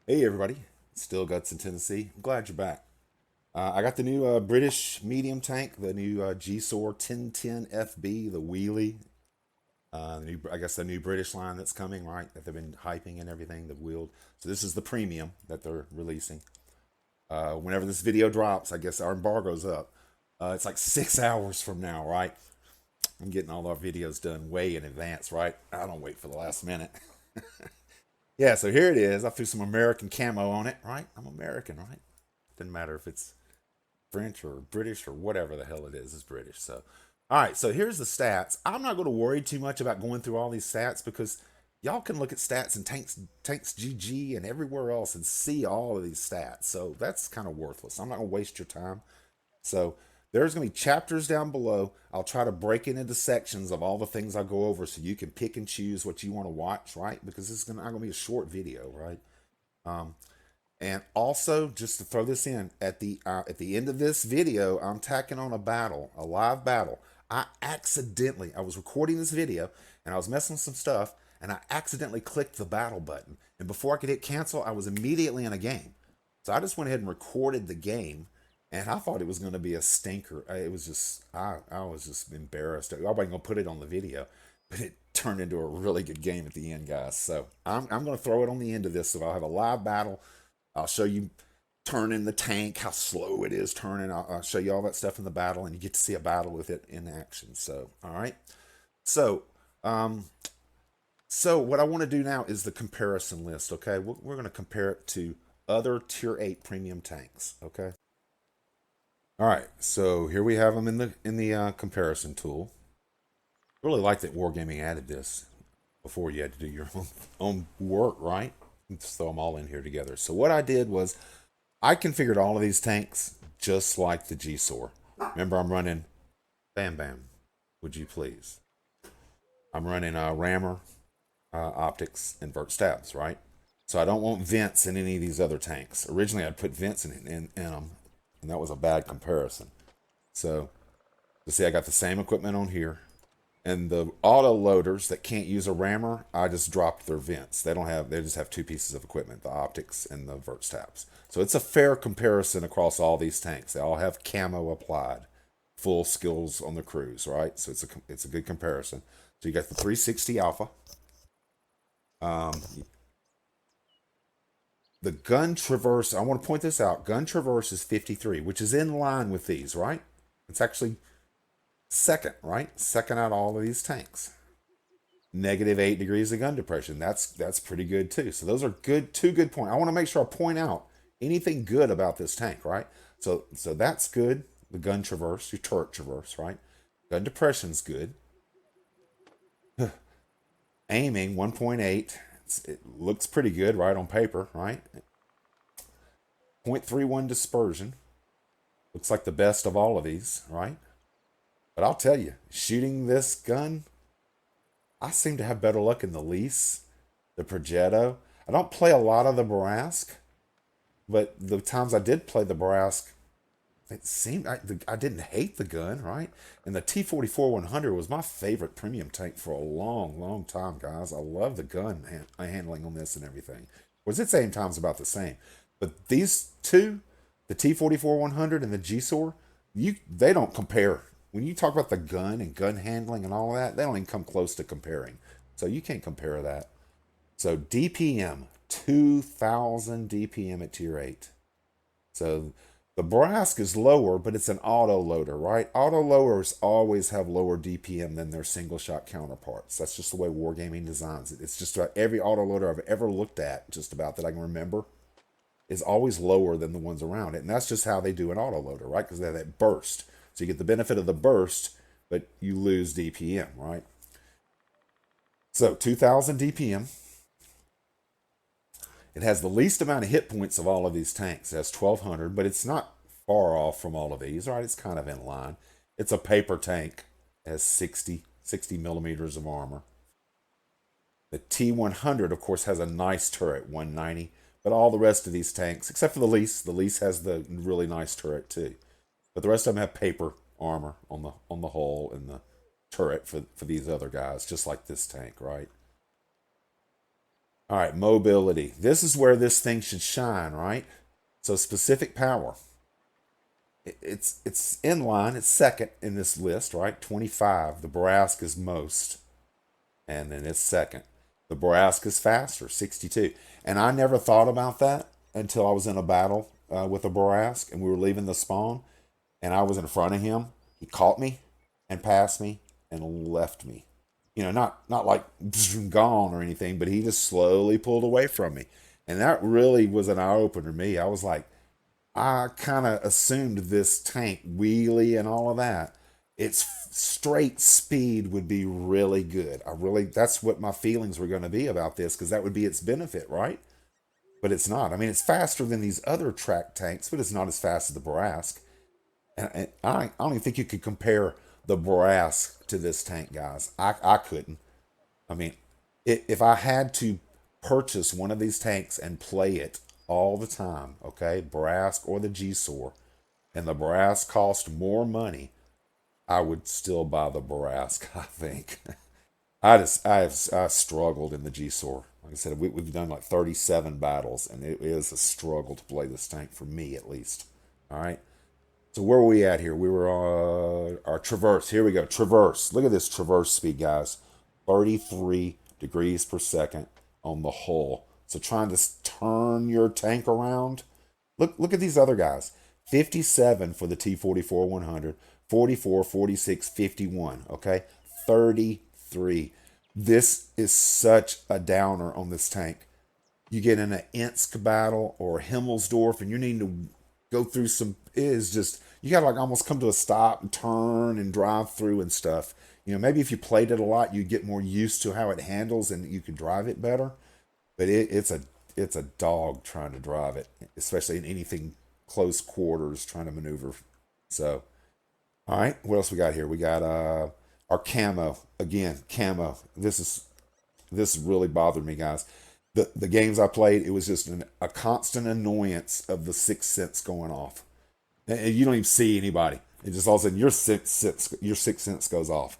Hey everybody, still Guts in Tennessee. I'm glad you're back. I got the new British medium tank, the new GSOR 1010 FB, the wheelie. I guess the new British line that's coming, right? That they've been hyping and everything, the wheeled. So this is the premium that they're releasing. Whenever this video drops, I guess our embargo's up. It's like 6 hours from now, right? I'm getting all our videos done way in advance, right? I don't wait for the last minute. Yeah, so here it is. I threw some American camo on it, right? I'm American, right? Doesn't matter if it's French or British or whatever the hell it is. It's British. So, all right. So here's the stats. I'm not going to worry too much about going through all these stats because y'all can look at stats and tanks GG and everywhere else and see all of these stats. So that's kind of worthless. I'm not going to waste your time. So there's going to be chapters down below. I'll try to break it into sections of all the things I go over so you can pick and choose what you want to watch, right? Because this is not going to be a short video, right? Um, and also, just to throw this in, at the end of this video, I'm tacking on a battle, a live battle. I was recording this video and I was messing with some stuff, and I accidentally clicked the battle button. And before I could hit cancel, I was immediately in a game. So I just went ahead and recorded the game, and I thought it was going to be a stinker. It was just, I was just embarrassed. I wasn't going to put it on the video, but it turned into a really good game at the end, guys. So I'm going to throw it on the end of this. So I'll have a live battle. I'll show you turning the tank, how slow it is turning. I'll show you all that stuff in the battle, and you get to see a battle with it in action. So, all right. So, um, so what I want to do now is the comparison list. Okay, we're going to compare it to other Tier 8 premium tanks. Okay. All right. So here we have them in the comparison tool. I really like that Wargaming added this before you had to do your own work, right? Just throw them all in here together. So what I did was I configured all of these tanks just like the GSOR. Remember, I'm running Bam Bam, would you please? I'm running rammer, optics, and vert stabs, right? So I don't want vents in any of these other tanks. Originally, I'd put vents in them, and that was a bad comparison. So, you see, I got the same equipment on here. And the auto loaders that can't use a rammer, I just dropped their vents. They just have two pieces of equipment, the optics and the vert stabs. So it's a fair comparison across all these tanks. They all have camo applied, full skills on the crews, right? So it's a good comparison. So you got the 360 Alpha. Um, the gun traverse, I want to point this out. Gun traverse is 53, which is in line with these, right? It's actually second, right? Second out of all of these tanks. -8 degrees of gun depression. That's pretty good too. So those are two good points. I want to make sure I point out anything good about this tank, right? So that's good. The gun traverse, your turret traverse, right? Gun depression's good. Aiming 1.8. It looks pretty good, right, on paper, right? 0.31 dispersion. Looks like the best of all of these, right? But I'll tell you, shooting this gun, I seem to have better luck in the lease, the Progetto. I don't play a lot of the Barask, but the times I did play the Barask, it seemed I didn't hate the gun, right? And the T-44 100 was my favorite premium tank for a long, long time, guys. I love the gun handling on this and everything. Was its aim time's about the same, but these two, the T-44 100 and the GSOR, they don't compare. When you talk about the gun and gun handling and all of that, they don't even come close to comparing. So you can't compare that. So DPM, 2,000 DPM at tier 8. So the Brask is lower, but it's an auto loader, right? Auto loaders always have lower DPM than their single shot counterparts. That's just the way Wargaming designs it. It's just about every auto loader I've ever looked at, just about that I can remember, is always lower than the ones around it. And that's just how they do an auto loader, right? Because they have that burst. So you get the benefit of the burst, but you lose DPM, right? So 2,000 DPM. It has the least amount of hit points of all of these tanks. It has 1,200, but it's not far off from all of these, right? It's kind of in line. It's a paper tank. It has 60 millimeters of armor. The T100, of course, has a nice turret, 190. But all the rest of these tanks, except for the Lease has the really nice turret too. But the rest of them have paper armor on the hull and the turret for these other guys, just like this tank, right? All right, mobility. This is where this thing should shine, right? So specific power. It's in line. It's second in this list, right? 25. The Borask is most, and then it's second. The Borask is faster, 62. And I never thought about that until I was in a battle with a Borask, and we were leaving the spawn, and I was in front of him. He caught me and passed me and left me. Not like gone or anything, but he just slowly pulled away from me. And that really was an eye opener to me. I was like, I kind of assumed this tank, wheelie and all of that, its straight speed would be really good. That's what my feelings were going to be about this, because that would be its benefit, right? But it's not. I mean, it's faster than these other track tanks, but it's not as fast as the Borask. And I don't even think you could compare the Borask to this tank, guys. I couldn't. I mean, if I had to purchase one of these tanks and play it all the time, okay, Borask or the GSOR, and the Borask cost more money, I would still buy the Borask, I think. I struggled in the GSOR. Like I said, we've done like 37 battles, and it is a struggle to play this tank, for me at least. All right. So where were we at here? We were on our traverse. Here we go. Traverse. Look at this traverse speed, guys. 33 degrees per second on the hull. So trying to turn your tank around. Look at these other guys. 57 for the T44 100, 44, 46, 51. Okay, 33. This is such a downer on this tank. You get in an Insk battle or Himmelsdorf, and you need to go through some. It is just, you gotta like almost come to a stop and turn and drive through and stuff. Maybe if you played it a lot, you get more used to how it handles and you can drive it better. But it's a dog trying to drive it, especially in anything close quarters, trying to maneuver. So, all right, what else we got here? We got our camo again. Camo. This really bothered me, guys. The games I played, it was just a constant annoyance of the sixth sense going off. And you don't even see anybody. It just all of a sudden your sixth sense goes off.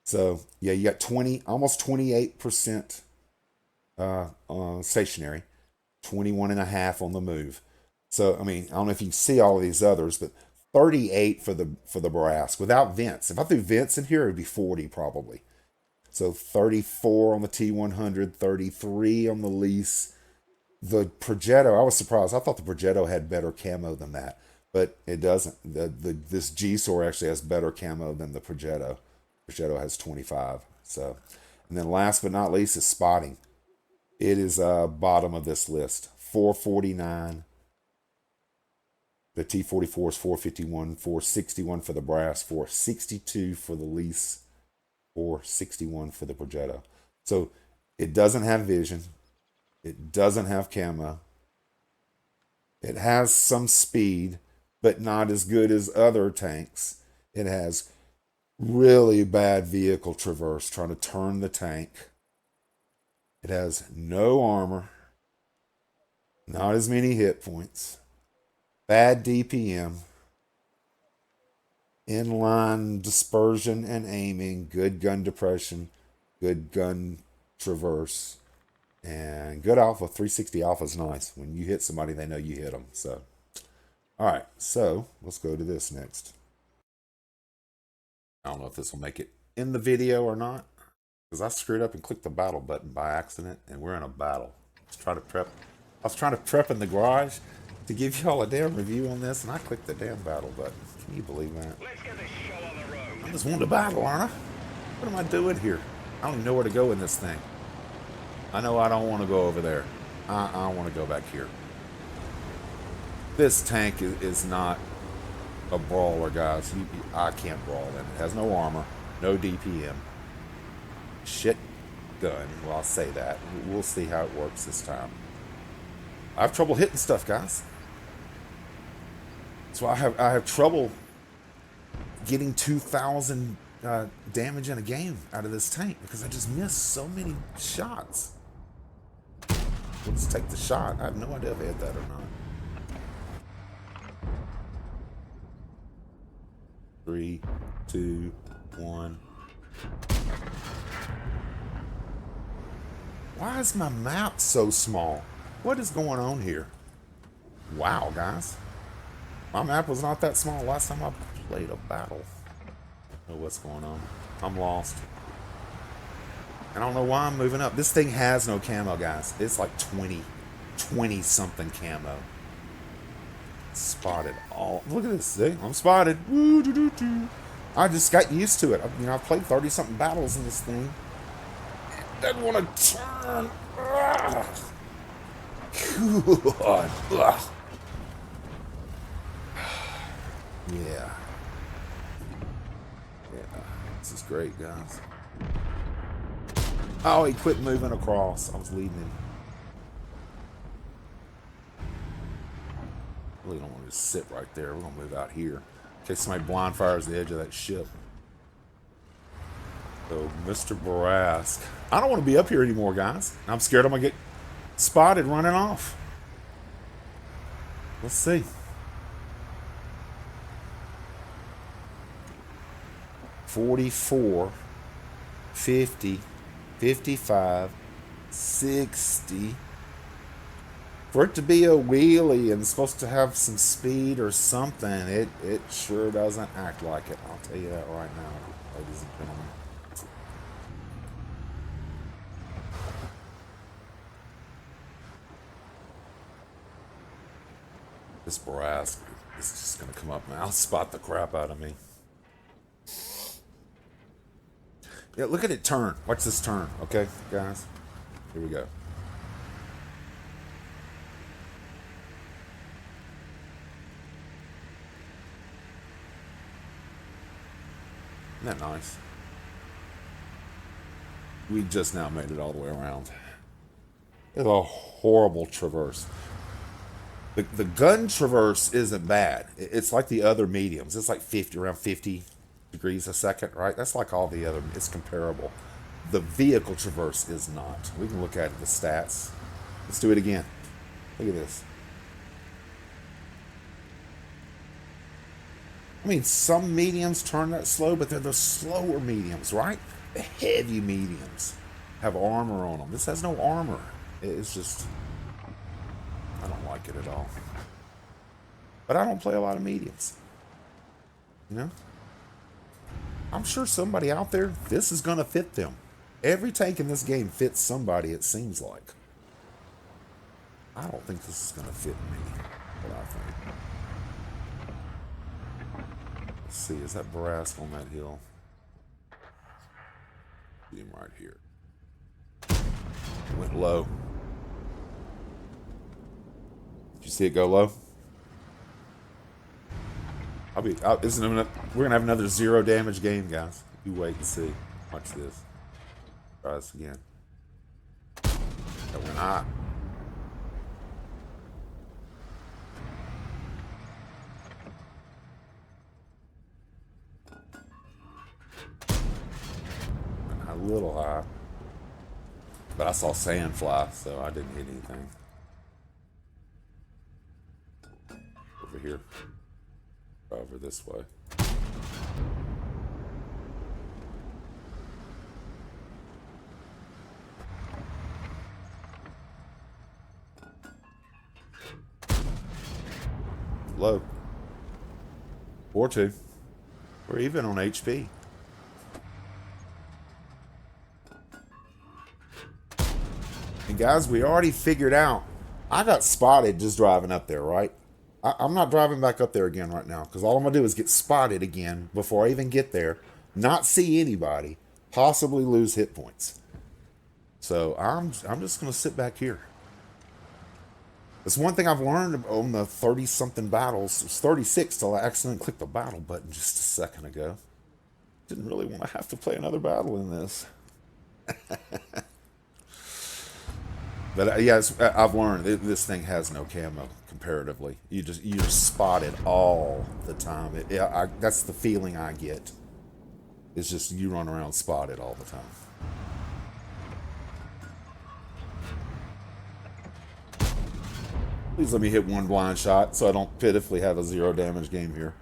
So yeah, you got almost 28% stationary, 21.5 on the move. So I mean, I don't know if you can see all of these others, but 38 for the Borask without vents. If I threw vents in here, it'd be 40 probably. So 34 on the T100, 33 on the lease. The Progetto, I was surprised. I thought the Progetto had better camo than that, but it doesn't. This GSOR actually has better camo than the Progetto. Progetto has 25. So, and then last but not least is spotting. It is bottom of this list. 449. The T44 is 451, 461 for the brass, 462 for the lease, 461 for the Progetto. So it doesn't have vision. It doesn't have camo. It has some speed, but not as good as other tanks. It has really bad vehicle traverse, trying to turn the tank. It has no armor, not as many hit points, bad DPM, inline dispersion and aiming, good gun depression, good gun traverse, and good alpha. 360 alpha is nice. When you hit somebody, they know you hit them. So, all right, so let's go to this next. I don't know if this will make it in the video or not, because I screwed up and clicked the battle button by accident, and we're in a battle. Let's try to prep. I was trying to prep in the garage to give y'all a damn review on this, and I clicked the damn battle button. Can you believe that? Let's get this show on the road. I just wanted to battle, aren't I? What am I doing here? I don't even know where to go in this thing. I know I don't want to go over there. I want to go back here. This tank is not a brawler, guys. I can't brawl in it. It has no armor, no DPM. Shit gun. Well, I'll say that. We'll see how it works this time. I have trouble hitting stuff, guys. So I have trouble getting 2,000 damage in a game out of this tank because I just miss so many shots. We'll just take the shot. I have no idea if I hit that or not. 3, 2, 1. Why is my map so small? What is going on here? Wow, guys. My map was not that small last time I played a battle. I don't know what's going on. I'm lost. I don't know why I'm moving up. This thing has no camo, guys. It's like 20 something camo. Spotted all. Look at this. See? I'm spotted. Woo, doo, doo, doo. I just got used to it. I've played 30 something battles in this thing. It doesn't want to turn. Ugh. God. Ugh. Yeah. This is great, guys. Oh, he quit moving across. I was leading him. Really don't want to just sit right there. We're going to move out here in case somebody blind fires the edge of that ship. So, Mr. Barask. I don't want to be up here anymore, guys. I'm scared I'm going to get spotted running off. Let's see. 44, 50, 55, 60. For it to be a wheelie and supposed to have some speed or something, it sure doesn't act like it. I'll tell you that right now, ladies and gentlemen. This Barask is just going to come up and outspot the crap out of me. Yeah, look at it turn. Watch this turn, okay, guys? Here we go. Isn't that nice? We just now made it all the way around. It's a horrible traverse. The gun traverse isn't bad. It's like the other mediums. It's like around 50 degrees a second, right? That's like all the other. It's comparable. The vehicle traverse is not. We can look at the stats. Let's do it again. Look at this. I mean, some mediums turn that slow, but they're the slower mediums, right? The heavy mediums have armor on them. This has no armor. It's just, I don't like it at all. But I don't play a lot of mediums. You know? I'm sure somebody out there, this is going to fit them. Every tank in this game fits somebody, it seems like. I don't think this is going to fit me. What I think. Let's see, is that Barask on that hill? See him right here. Went low. Did you see it go low? We're gonna have another 0 damage game, guys. You wait and see. Watch this. Try this again. That went high. Went a little high. But I saw sand fly, so I didn't hit anything. Over here. Over this way. Low. Or 2. We're even on HP. And guys, we already figured out. I got spotted just driving up there, right? I'm not driving back up there again right now because all I'm going to do is get spotted again before I even get there, not see anybody, possibly lose hit points. So I'm just going to sit back here. It's one thing I've learned on the 30-something battles. It was 36 till I accidentally clicked the battle button just a second ago. Didn't really want to have to play another battle in this. But yes, I've learned this thing has no camo comparatively. You're spotted all the time. That's the feeling I get. It's just you run around spotted all the time. Please let me hit one blind shot so I don't pitifully have a 0 damage game here.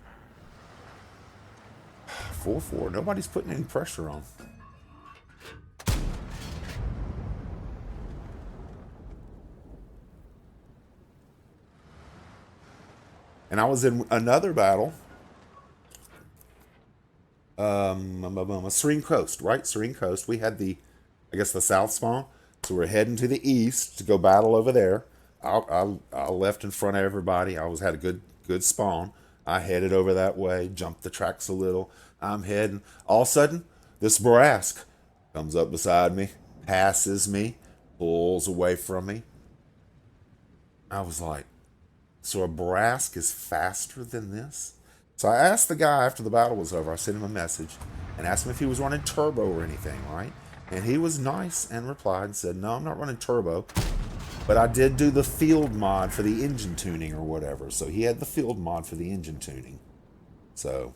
4-4. Nobody's putting any pressure on. And I was in another battle, Serene Coast, right? Serene Coast. We had the, I guess, the south spawn. So we're heading to the east to go battle over there. I left in front of everybody. Had a good spawn. I headed over that way, jumped the tracks a little. I'm heading. All of a sudden, this Borask comes up beside me, passes me, pulls away from me. I was like, so a Borask is faster than this? So I asked the guy after the battle was over, I sent him a message and asked him if he was running turbo or anything, right? And he was nice and replied and said, no, I'm not running turbo, but I did do the field mod for the engine tuning or whatever. So he had the field mod for the engine tuning. So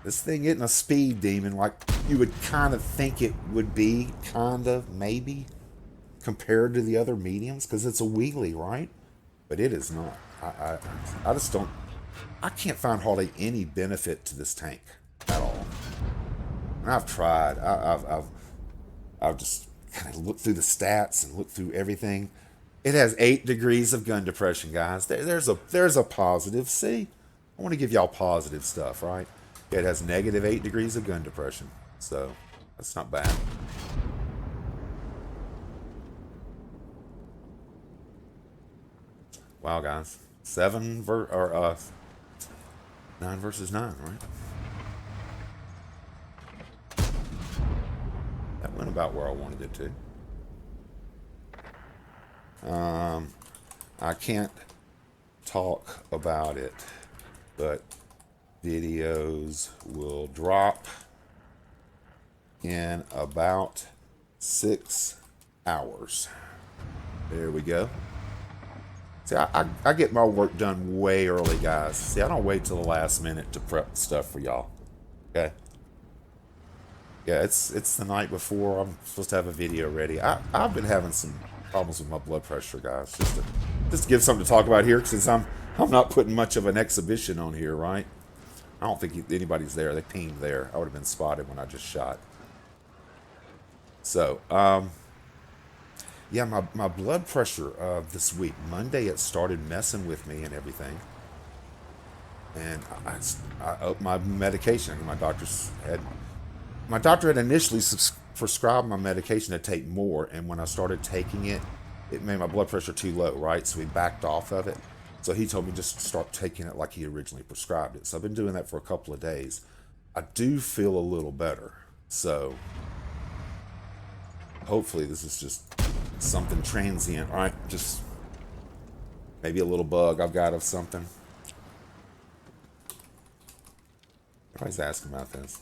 this thing isn't a speed demon like you would kind of think it would be, kind of, maybe, compared to the other mediums, because it's a wheelie, right? But it is not. I just don't. I can't find hardly any benefit to this tank at all. And I've tried. I've just kind of looked through the stats and looked through everything. It has 8 degrees of gun depression, guys. There's a positive. See, I want to give y'all positive stuff, right? It has negative 8 degrees of gun depression, so that's not bad. Wow, guys, 9 versus 9, right? That went about where I wanted it to. I can't talk about it, but videos will drop in about 6 hours. There we go. See, I get my work done way early, guys. See, I don't wait till the last minute to prep stuff for y'all. Okay? Yeah, it's the night before I'm supposed to have a video ready. I've been having some problems with my blood pressure, guys. Just to give something to talk about here, since I'm not putting much of an exhibition on here, right? I don't think anybody's there. They pinged there. I would have been spotted when I just shot. So, yeah, my blood pressure this week, Monday, it started messing with me and everything. And I upped my medication. My doctor had initially prescribed my medication to take more, and when I started taking it, it made my blood pressure too low, right? So we backed off of it. So he told me just start taking it like he originally prescribed it. So I've been doing that for a couple of days. I do feel a little better. So hopefully this is just something transient, right? Just maybe a little bug I've got of something. Everybody's asking about this.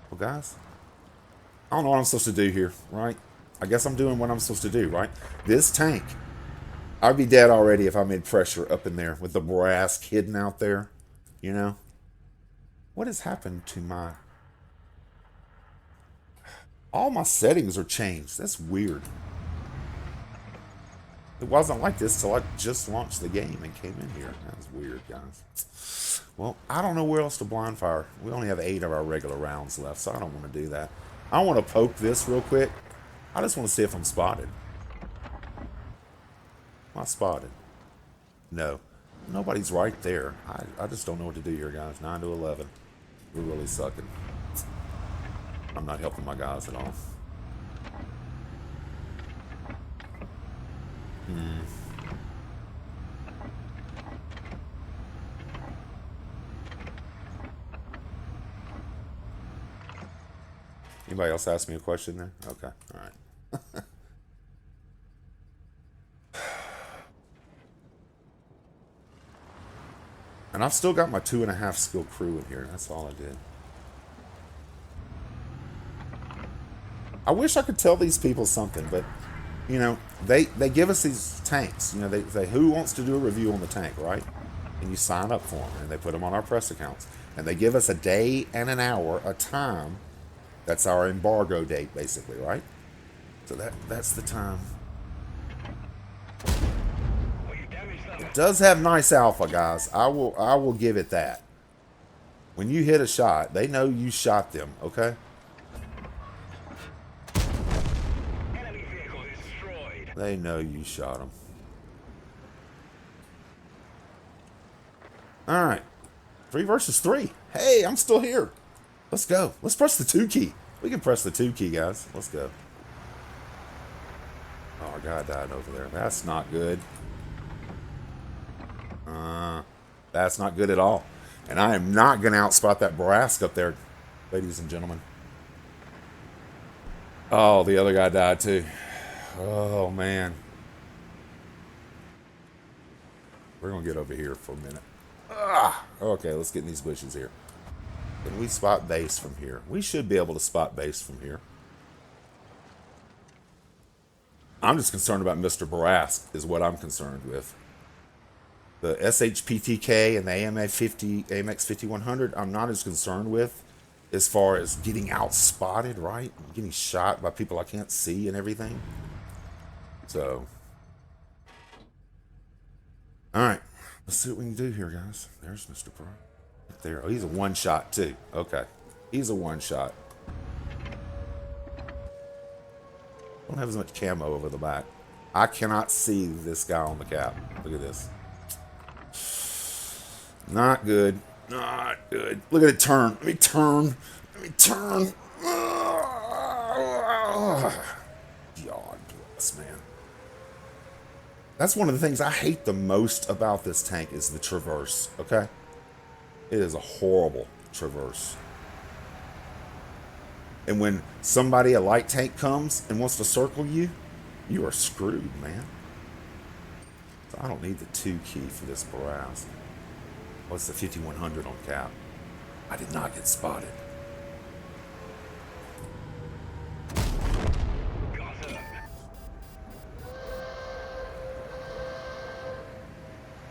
Well, guys, I don't know what I'm supposed to do here, right? I guess I'm doing what I'm supposed to do, right? This tank, I'd be dead already if I made pressure up in there with the brass hidden out there, you know? What has happened to my... All my settings are changed. That's weird. It wasn't like this till I just launched the game and came in here. That was weird, guys. Well, I don't know where else to blind fire. We only have 8 of our regular rounds left, so I don't want to do that. I want to poke this real quick. I just want to see if I'm spotted. Am I spotted? No. Nobody's right there. I just don't know what to do here, guys. 9 to 11. We're really sucking. I'm not helping my guys at all. Anybody else ask me a question there? Okay, all right. And I've still got my 2.5 skill crew in here. That's all I did. I wish I could tell these people something, but you know, they give us these tanks. You know, they say, who wants to do a review on the tank, right? And you sign up for them, and they put them on our press accounts. And they give us a day and an hour, a time. That's our embargo date, basically, right? So that's the time. It does have nice alpha, guys. I will give it that. When you hit a shot, they know you shot them, okay? They know you shot them. All right. 3 versus 3. Hey, I'm still here. Let's go. Let's press the 2 key. We can press the 2 key, guys. Let's go. Oh, our guy died over there. That's not good. That's not good at all. And I am not going to outspot that Brask up there, ladies and gentlemen. Oh, the other guy died too. Oh, man. We're going to get over here for a minute. Okay, let's get in these bushes here. Can we spot base from here? We should be able to spot base from here. I'm just concerned about Mr. Brask is what I'm concerned with. The SHPTK and the AMX 5100, I'm not as concerned with as far as getting outspotted, right? Getting shot by people I can't see and everything. So, all right, let's see what we can do here, guys. There's Mr. Pro. Right there. Oh, he's a one shot too. Okay, he's a one shot. Don't have as much camo over the back. I cannot see this guy on the cap. Look at this. Not good. Not good. Look at it turn. Let me turn. Let me turn. God bless, man. That's one of the things I hate the most about this tank is the traverse, okay? It is a horrible traverse. And when somebody, a light tank, comes and wants to circle you, you are screwed, man. So I don't need the 2 key for this Brask. What's the 5100 on cap? I did not get spotted.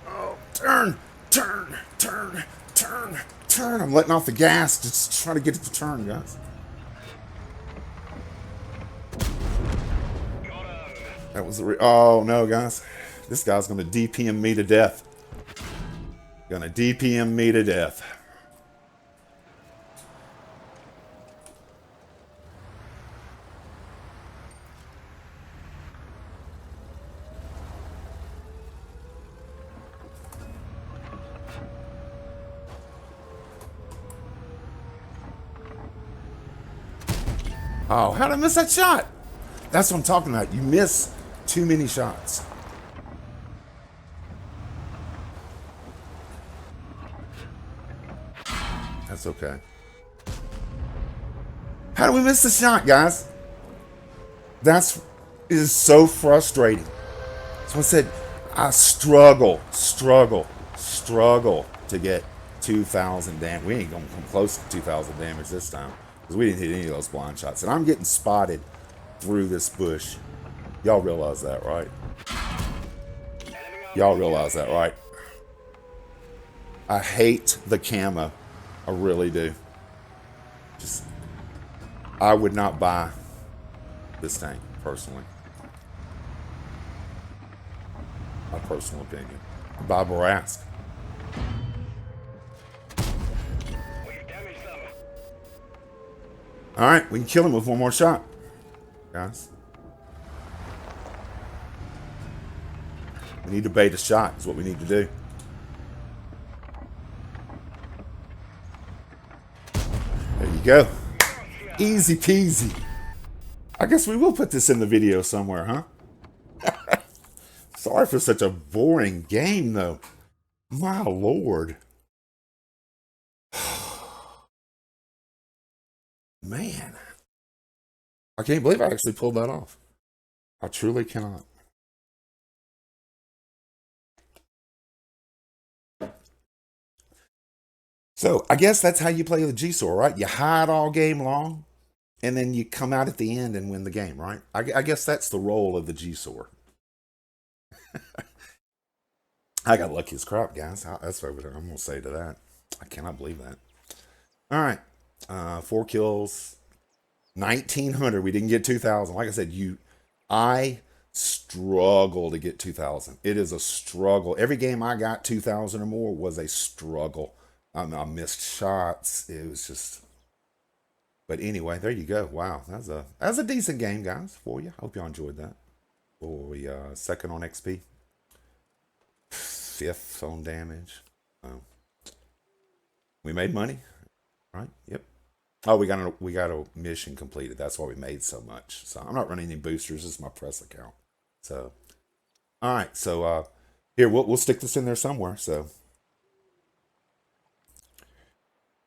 Oh, turn, turn, turn, turn, turn. I'm letting off the gas, just trying to get it to turn, guys. That was the oh no, guys. This guy's gonna DPM me to death. Gonna DPM me to death. Oh, how did I miss that shot? That's what I'm talking about. You miss too many shots. That's okay. How do we miss the shot, guys? That's is so frustrating. So I said, I struggle to get 2,000 damage. We ain't gonna come close to 2,000 damage this time because we didn't hit any of those blind shots. And I'm getting spotted through this bush. Y'all realize that, right? Y'all realize that, right? I hate the camo. I really do. Just, I would not buy this tank, personally. My personal opinion. Buy Brask. Alright, we can kill him with one more shot, guys. We need to bait a shot, is what we need to do. There you go. Easy peasy. I guess we will put this in the video somewhere, huh? Sorry for such a boring game, though. My lord. Man. I can't believe I actually pulled that off. I truly cannot. So, I guess that's how you play the GSOR, right? You hide all game long, and then you come out at the end and win the game, right? I guess that's the role of the GSOR. I got lucky as crap, guys. That's what I'm going to say to that. I cannot believe that. All right. 4 kills. 1,900. We didn't get 2,000. Like I said, I struggle to get 2,000. It is a struggle. Every game I got 2,000 or more was a struggle. I missed shots. It was just. But anyway, there you go. Wow, that's a decent game, guys, for you. Hope y'all enjoyed that. Or we second on XP, fifth on damage. Um, we made money, right? Yep. Oh, we got a mission completed. That's why we made so much. So I'm not running any boosters. This is my press account. So all right. So here we'll stick this in there somewhere. So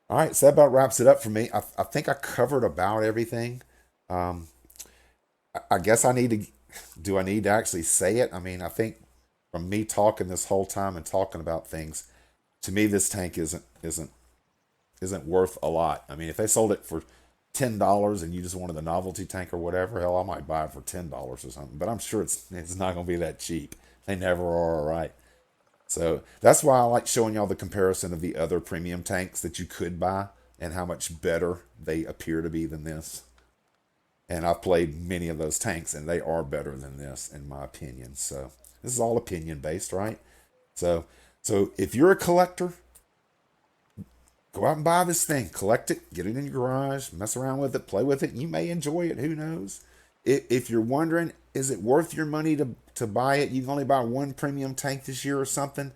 all right. So that about wraps it up for me. I think I covered about everything. Um, I guess I need to. Do I need to actually say it? I mean, I think from me talking this whole time and talking about things, to me this tank isn't worth a lot. I mean, if they sold it for $10 and you just wanted the novelty tank or whatever, hell, I might buy it for $10 or something. But I'm sure it's not going to be that cheap. They never are, right? So that's why I like showing y'all the comparison of the other premium tanks that you could buy and how much better they appear to be than this. And I've played many of those tanks, and they are better than this, in my opinion. So this is all opinion based, right? So, so if you're a collector, go out and buy this thing, collect it, get it in your garage, mess around with it, play with it. You may enjoy it. Who knows? If you're wondering, is it worth your money to buy it? You can only buy one premium tank this year or something.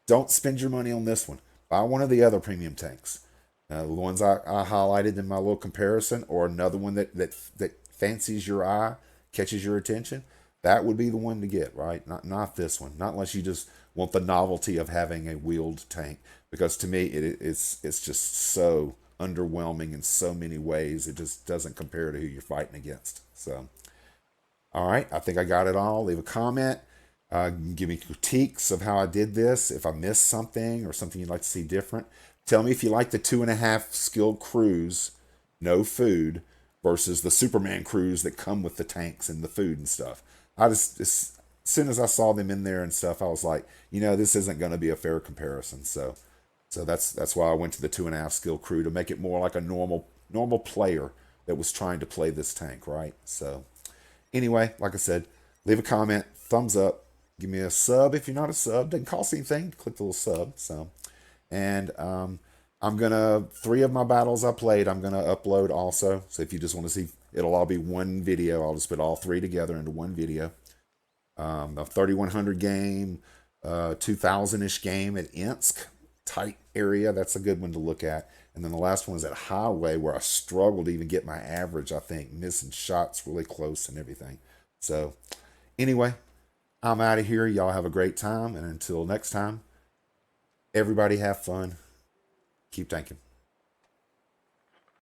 Don't spend your money on this one. Buy one of the other premium tanks. The ones I highlighted in my little comparison, or another one that fancies your eye, catches your attention. That would be the one to get, right? Not this one. Not unless you just want the novelty of having a wheeled tank. Because to me, it's just so underwhelming in so many ways. It just doesn't compare to who you're fighting against. So, all right, I think I got it all. Leave a comment. Give me critiques of how I did this. If I missed something or something you'd like to see different, tell me if you like the 2.5 skilled crews, no food, versus the Superman crews that come with the tanks and the food and stuff. As soon as I saw them in there and stuff, I was like, this isn't going to be a fair comparison. So that's why I went to the 2.5 skill crew to make it more like a normal player that was trying to play this tank, right? So anyway, like I said, leave a comment, thumbs up, give me a sub if you're not a sub. Doesn't cost anything. Click the little sub. So, and I'm gonna 3 of my battles I played. I'm gonna upload also. So if you just want to see, it'll all be one video. I'll just put all 3 together into one video. A 3100 game, 2000-ish game at Insk, tight area. That's a good one to look at. And then the last one is at Highway, where I struggled to even get my average, I think, missing shots really close and everything. So, anyway, I'm out of here. Y'all have a great time. And until next time, everybody have fun. Keep tanking.